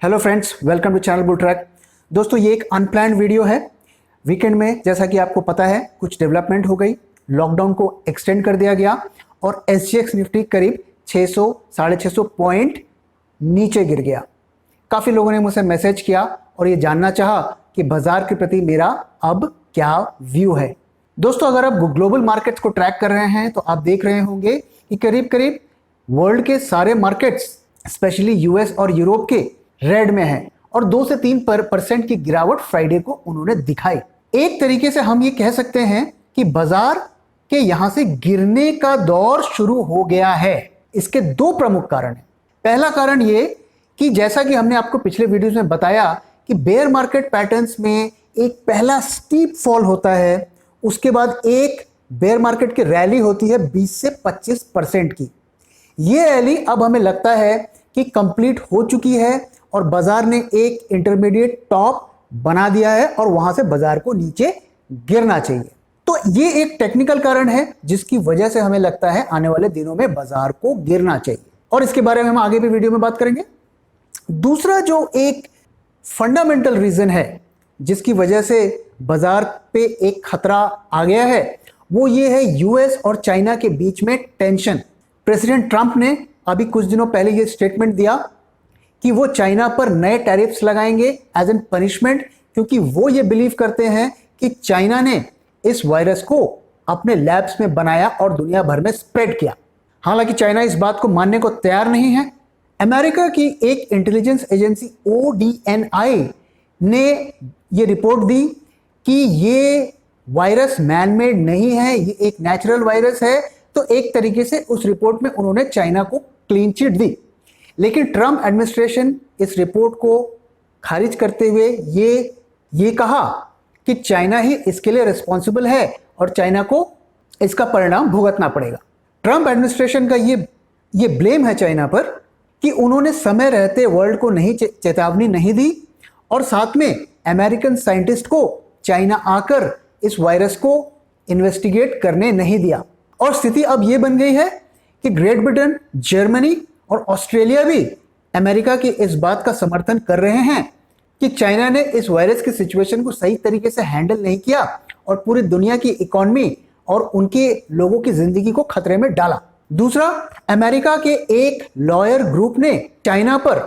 Hello friends, welcome to channel Bull Track. दोस्तों, ये एक अनप्लान्ड वीडियो है। वीकेंड में जैसा कि आपको पता है कुछ डेवलपमेंट हो गई, लॉकडाउन को एक्सटेंड कर दिया गया और एसजीएक्स निफ्टी करीब 600 650 पॉइंट नीचे गिर गया। काफ़ी लोगों ने मुझसे मैसेज किया और ये जानना चाहा कि बाजार के प्रति मेरा अब क्या व्यू है। दोस्तों, अगर आप ग्लोबल मार्केट्स को ट्रैक कर रहे हैं तो आप देख रहे होंगे कि करीब करीब वर्ल्ड के सारे मार्केट्स, स्पेशली यूएस और यूरोप के, रेड में है और 2 से 3% की गिरावट फ्राइडे को उन्होंने दिखाई। एक तरीके से हम ये कह सकते हैं कि बाजार के यहां से गिरने का दौर शुरू हो गया है। इसके 2 प्रमुख कारण हैं। पहला कारण ये कि जैसा कि हमने आपको पिछले वीडियोस में बताया कि बेयर मार्केट पैटर्न्स में एक पहला स्टीप फॉल होता है, उसके बाद एक बेयर मार्केट की रैली होती है 20 से 25% की। ये रैली अब हमें लगता है कि कंप्लीट हो चुकी है और बाजार ने एक इंटरमीडिएट टॉप बना दिया है और वहां से बाजार को नीचे गिरना चाहिए। तो ये एक टेक्निकल कारण है जिसकी वजह से हमें लगता है आने वाले दिनों में बाजार को गिरना चाहिए और इसके बारे में हम आगे भी वीडियो में बात करेंगे। दूसरा जो एक फंडामेंटल रीजन है जिसकी वजह से बाजार पे एक खतरा आ गया है, वो ये है यूएस और चाइना के बीच में टेंशन। प्रेसिडेंट ट्रंप ने अभी कुछ दिनों पहले ये स्टेटमेंट दिया कि वो चाइना पर नए टैरिफ्स लगाएंगे एज एन पनिशमेंट, क्योंकि वो ये बिलीव करते हैं कि चाइना ने इस वायरस को अपने लैब्स में बनाया और दुनिया भर में स्प्रेड किया। हालांकि चाइना इस बात को मानने को तैयार नहीं है। अमेरिका की एक इंटेलिजेंस एजेंसी ODNI ने ये रिपोर्ट दी कि ये वायरस मैनमेड नहीं है, ये एक नेचुरल वायरस है। तो एक तरीके से उस रिपोर्ट में उन्होंने चाइना को क्लीन चिट दी, लेकिन ट्रंप एडमिनिस्ट्रेशन इस रिपोर्ट को खारिज करते हुए ये कहा कि चाइना ही इसके लिए रिस्पॉन्सिबल है और चाइना को इसका परिणाम भुगतना पड़ेगा। ट्रंप एडमिनिस्ट्रेशन का ये ब्लेम है चाइना पर कि उन्होंने समय रहते वर्ल्ड को चेतावनी नहीं दी और साथ में अमेरिकन साइंटिस्ट को चाइना आकर इस वायरस को इन्वेस्टिगेट करने नहीं दिया। और स्थिति अब ये बन गई है कि ग्रेट ब्रिटेन, जर्मनी और ऑस्ट्रेलिया भी अमेरिका की इस बात का समर्थन कर रहे हैं कि चाइना ने इस वायरस की सिचुएशन को सही तरीके से हैंडल नहीं किया और पूरी दुनिया की इकोनॉमी और उनके लोगों की जिंदगी को खतरे में डाला। दूसरा, अमेरिका के एक लॉयर ग्रुप ने चाइना पर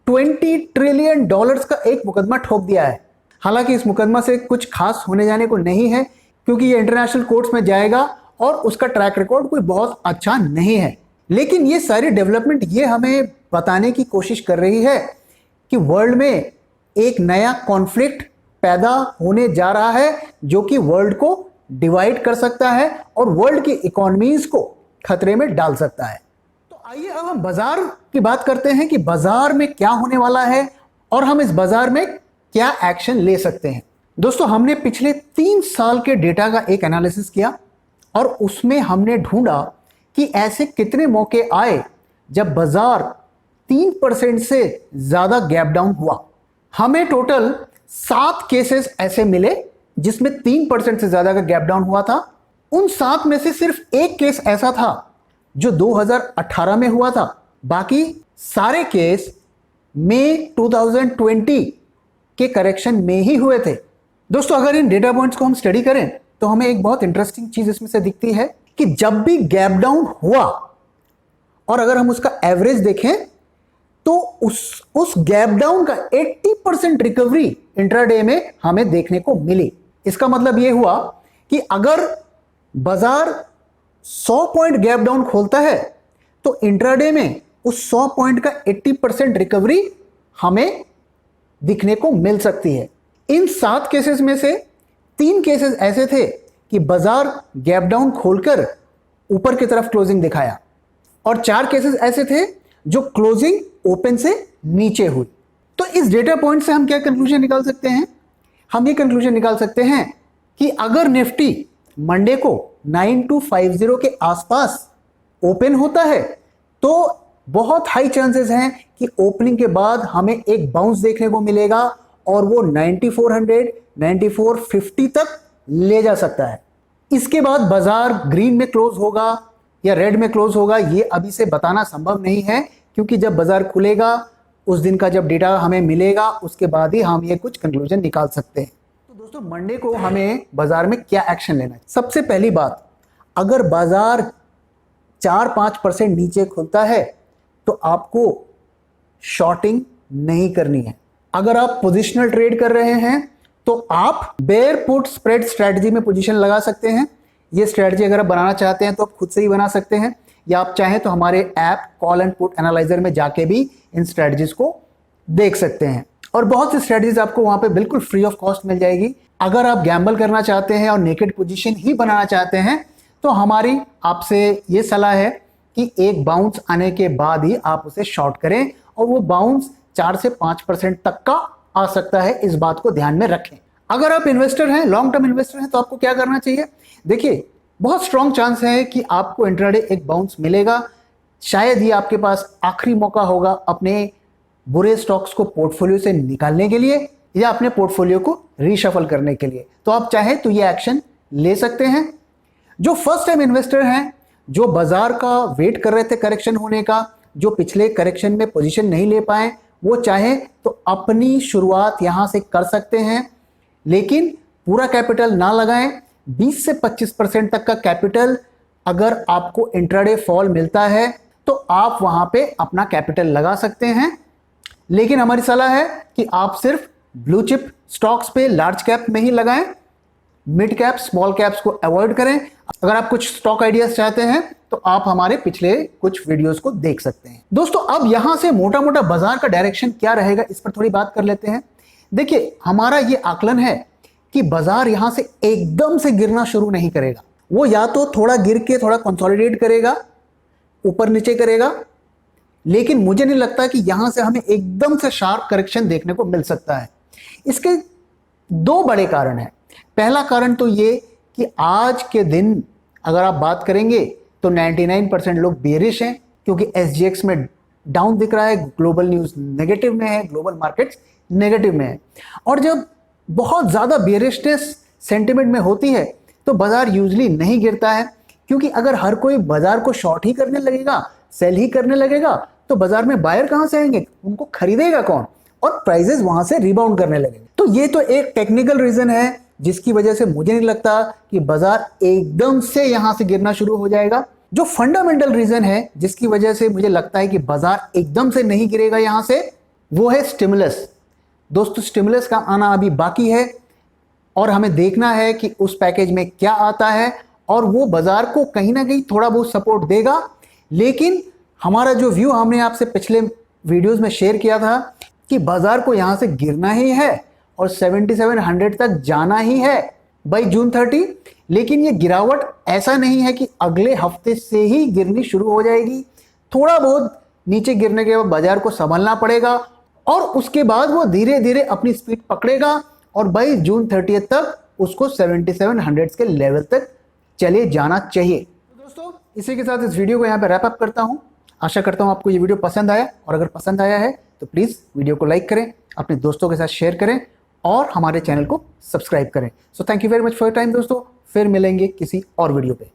$20 ट्रिलियन का एक मुकदमा ठोक दिया है। हालांकि इस मुकदमा से कुछ खास होने जाने को नहीं है, क्योंकि ये इंटरनेशनल कोर्ट्स में जाएगा और उसका ट्रैक रिकॉर्ड कोई बहुत अच्छा नहीं है। लेकिन ये सारी डेवलपमेंट ये हमें बताने की कोशिश कर रही है कि वर्ल्ड में एक नया कॉन्फ्लिक्ट पैदा होने जा रहा है जो कि वर्ल्ड को डिवाइड कर सकता है और वर्ल्ड की इकोनॉमीज को खतरे में डाल सकता है। तो आइए अब हम बाजार की बात करते हैं कि बाजार में क्या होने वाला है और हम इस बाजार में क्या एक्शन ले सकते हैं। दोस्तों, हमने पिछले 3 साल के डेटा का एक एनालिसिस किया और उसमें हमने ढूंढा कि ऐसे कितने मौके आए जब बाजार 3% से ज्यादा गैप डाउन हुआ। हमें टोटल 7 केसेस ऐसे मिले जिसमें 3% से ज्यादा का गैप डाउन हुआ था। उन 7 में से सिर्फ एक केस ऐसा था जो 2018 में हुआ था। बाकी सारे केस मई 2020 के करेक्शन में ही हुए थे। दोस्तों, अगर इन डेटा पॉइंट्स को हम स्टडी करें तो हमें एक बहुत इंटरेस्टिंग चीज इसमें से दिखती है कि जब भी गैप डाउन हुआ और अगर हम उसका एवरेज देखें तो उस गैप डाउन का 80% रिकवरी इंट्राडे में हमें देखने को मिली। इसका मतलब यह हुआ कि अगर बाजार 100 पॉइंट गैप डाउन खोलता है तो इंट्राडे में उस 100 पॉइंट का 80% रिकवरी हमें दिखने को मिल सकती है। इन 7 केसेस में से 3 केसेस ऐसे थे कि बाजार गैप डाउन खोलकर ऊपर की तरफ क्लोजिंग दिखाया और 4 केसेस ऐसे थे जो क्लोजिंग ओपन से नीचे हुई। तो इस डेटा पॉइंट से हम क्या कंक्लूजन निकाल सकते हैं? हम ये कंक्लूजन निकाल सकते हैं कि अगर निफ्टी मंडे को 9250 के आसपास ओपन होता है तो बहुत हाई चांसेस हैं कि ओपनिंग के बाद हमें एक बाउंस देखने को मिलेगा और वो 9400, 9450 तक ले जा सकता है। इसके बाद बाजार ग्रीन में क्लोज होगा या रेड में क्लोज होगा, ये अभी से बताना संभव नहीं है, क्योंकि जब बाजार खुलेगा उस दिन का जब डेटा हमें मिलेगा उसके बाद ही हम ये कुछ कंक्लूजन निकाल सकते हैं। तो दोस्तों मंडे को हमें बाजार में क्या एक्शन लेना है? सबसे पहली बात, अगर बाजार 4-5% नीचे खुलता है तो आपको शॉर्टिंग नहीं करनी है। अगर आप पोजिशनल ट्रेड कर रहे हैं तो आप बेयर पुट स्प्रेड स्ट्रेटजी में पोजीशन लगा सकते हैं। ये स्ट्रेटजी अगर आप बनाना चाहते हैं तो आप खुद से ही बना सकते हैं, या आप चाहें तो हमारे app call and put analyser में जाके भी इन स्ट्रेटजीज को देख सकते हैं, और बहुत सी स्ट्रेटजीज आपको वहां पे बिल्कुल फ्री ऑफ कॉस्ट मिल जाएगी। अगर आप गैम्बल करना चाहते हैं और नेकेड पोजीशन ही बनाना चाहते हैं तो हमारी आपसे ये सलाह है कि एक बाउंस आने के बाद ही आप उसे शॉर्ट करें, और वो बाउंस 4 से 5% तक का आ सकता है, इस बात को ध्यान में रखें। अगर आप इन्वेस्टर हैं, लॉन्ग टर्म इन्वेस्टर हैं, तो आपको क्या करना चाहिए? देखिए, बहुत स्ट्रॉन्ग चांस है कि आपको इंट्राडे एक बाउंस मिलेगा। शायद ही आपके पास आखिरी मौका होगा अपने बुरे स्टॉक्स को पोर्टफोलियो से निकालने के लिए या अपने पोर्टफोलियो को रीशफल करने के लिए। तो आप चाहे तो ये एक्शन ले सकते हैं। जो फर्स्ट टाइम इन्वेस्टर हैं, जो बाजार का वेट कर रहे थे करेक्शन होने का, जो पिछले करेक्शन में पोजीशन नहीं ले पाए, वो चाहे तो अपनी शुरुआत यहां से कर सकते हैं, लेकिन पूरा कैपिटल ना लगाएं। 20 से 25% तक का कैपिटल अगर आपको इंट्राडे फॉल मिलता है तो आप वहां पे अपना कैपिटल लगा सकते हैं, लेकिन हमारी सलाह है कि आप सिर्फ ब्लू चिप स्टॉक्स पे लार्ज कैप में ही लगाएं, मिड कैप स्मॉल कैप्स को अवॉइड करें। अगर आप कुछ स्टॉक आइडियाज चाहते हैं तो आप हमारे पिछले कुछ वीडियोस को देख सकते हैं। दोस्तों, अब यहां से मोटा मोटा बाजार का डायरेक्शन क्या रहेगा, इस पर थोड़ी बात कर लेते हैं। देखिए, हमारा ये आकलन है कि बाजार यहां से एकदम से गिरना शुरू नहीं करेगा। वो या तो थोड़ा गिर के थोड़ा कंसोलिडेट करेगा, ऊपर नीचे करेगा, लेकिन मुझे नहीं लगता कि यहां से हमें एकदम से शार्प करेक्शन देखने को मिल सकता है। इसके 2 बड़े कारण हैं। पहला कारण तो ये कि आज के दिन अगर आप बात करेंगे तो 99% लोग बेरिश हैं, क्योंकि SGX में डाउन दिख रहा है, ग्लोबल न्यूज नेगेटिव में है, ग्लोबल मार्केट्स नेगेटिव में है। और जब बहुत ज़्यादा बेरिशनेस सेंटिमेंट में होती है तो बाजार यूजली नहीं गिरता है, क्योंकि अगर हर कोई बाजार को शॉर्ट ही करने लगेगा, सेल ही करने लगेगा, तो बाजार में बायर कहां से आएंगे, उनको खरीदेगा कौन, और प्राइसेस वहां से रिबाउंड करने लगेंगे। तो ये तो एक टेक्निकल रीजन है जिसकी वजह से मुझे नहीं लगता कि बाजार एकदम से यहां से गिरना शुरू हो जाएगा। जो फंडामेंटल रीजन है जिसकी वजह से मुझे लगता है कि बाजार एकदम से नहीं गिरेगा यहां से, वो है स्टिमुलस। दोस्तों, स्टिमुलस का आना अभी बाकी है और हमें देखना है कि उस पैकेज में क्या आता है, और वो बाजार को कहीं ना कहीं थोड़ा बहुत सपोर्ट देगा। लेकिन हमारा जो व्यू हमने आपसे पिछले वीडियोस में शेयर किया था कि बाजार को यहां से गिरना ही है और 7700 तक जाना ही है बाय जून 30। लेकिन ये गिरावट ऐसा नहीं है कि अगले हफ्ते से ही गिरनी शुरू हो जाएगी। थोड़ा बहुत नीचे गिरने के बाद बाजार को संभलना पड़ेगा और उसके बाद वो धीरे धीरे अपनी स्पीड पकड़ेगा और बाय जून 30 तक उसको 7700 के लेवल तक चले जाना चाहिए। तो दोस्तों, इसी के साथ इस वीडियो को यहाँ पे रैप अप करता हूँ। आशा करता हूँ आपको ये वीडियो पसंद आया, और अगर पसंद आया है तो प्लीज़ वीडियो को लाइक करें, अपने दोस्तों के साथ शेयर करें और हमारे चैनल को सब्सक्राइब करें। So thank you very much for your time दोस्तों। फिर मिलेंगे किसी और वीडियो पे।